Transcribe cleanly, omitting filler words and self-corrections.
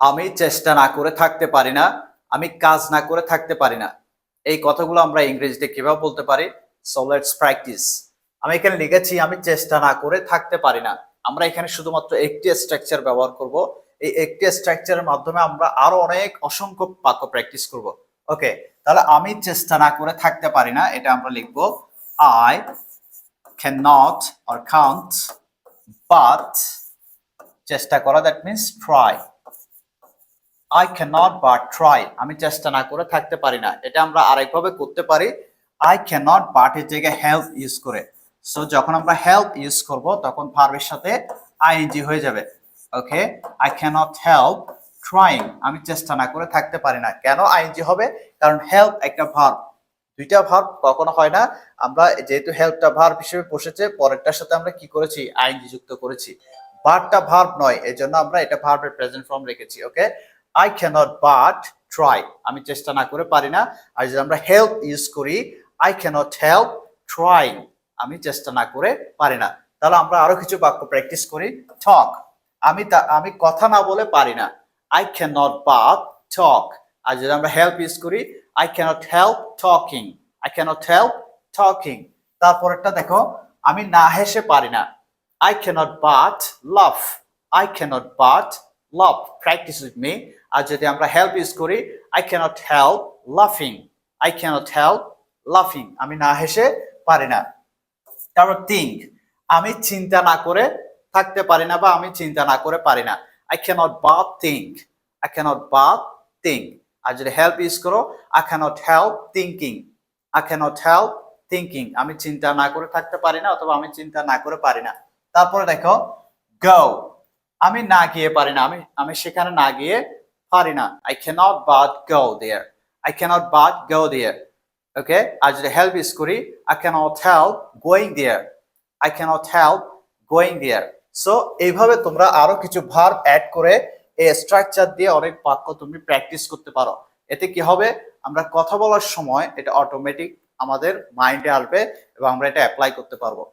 আমি চেষ্টা না করে থাকতে পারি না, আমি কাজ না করে থাকতে পারি না। এই কথাগুলো আমরা ইংরেজিতে কিভাবে বলতে পারি? So let's practice. আমি এখানে লিখেছি আমি চেষ্টা না করে থাকতে পারি না। আমরা এখানে শুধুমাত্র একটি স্ট্রাকচার ব্যবহার করব। এই একটি স্ট্রাকচারের মাধ্যমে আমরা আরো অনেক অসংখ্য বাক্য প্র্যাকটিস করব। ওকে, তাহলে আমি চেষ্টা না করে থাকতে পারি না, এটা আমরা লিখব I can not or Kant but, চেষ্টা করা that means try. I cannot but try, আমি চেষ্টা না করে থাকতে পারি না। এটা আমরা আরেকভাবে করতে পারি, I cannot but এর জায়গায় help ইউজ করে। সো যখন আমরা help ইউজ করব তখন ভার্বের সাথে ing হয়ে যাবে। ওকে, I cannot help trying, আমি চেষ্টা না করে থাকতে পারি না। কেন ing হবে? কারণ help একটা ভার্ব, দুইটা ভার্ব কখনো হয় না। আমরা যেহেতু হেল্পটা ভার্ব হিসেবে বসেছে, পরেরটার সাথে আমরা কি করেছি? ing যুক্ত করেছি। বাটটা ভার্ব নয়, এজন্য আমরা এটা ভার্বের প্রেজেন্ট ফর্ম রেখেছি। ওকে, I cannot but try, আমি চেষ্টা না করে পারি না। আর যদি আমরা help ইউজ করি, I cannot help trying, আমি চেষ্টা না করে পারি না। তাহলে আমরা আরো কিছু বাক্য প্র্যাকটিস করি। talk, আমি কথা না বলে পারি না, I cannot but talk। আর যদি আমরা help ইউজ করি, I cannot help talking, I cannot help talking। তারপরেরটা দেখো, আমি না হেসে পারি না, I cannot but laugh, I cannot but laugh, practice with me। আর যদি আমরা help ইউজ করি, I cannot help laughing, I cannot help laughing, আমি না হেসে পারি না। তারপর think, আমি চিন্তা না করে থাকতে পারি না বা আমি চিন্তা না করে পারি না, I cannot but think, I cannot but think। আর যদি help ইউজ করো, I cannot help thinking, I cannot help thinking, আমি চিন্তা না করে থাকতে পারি না অথবা আমি চিন্তা না করে পারি না। তারপরে দেখো go, আমি না গিয়ে পারি না, আমি সেখানে না গিয়ে পারি না, I cannot but go there, I cannot but go there। ওকে, আর যদি হেল্প ইউজ করি, I cannot help going there, I cannot help going there। So এইভাবে তোমরা আরো কিছু ভার্ব অ্যাড করে এই স্ট্রাকচার দিয়ে অনেক বাক্য তুমি প্র্যাকটিস করতে পারো। এতে কি হবে? আমরা কথা বলার সময় এটা অটোমেটিক আমাদের মাইন্ডে আসবে এবং আমরা এটা অ্যাপ্লাই করতে পারবো।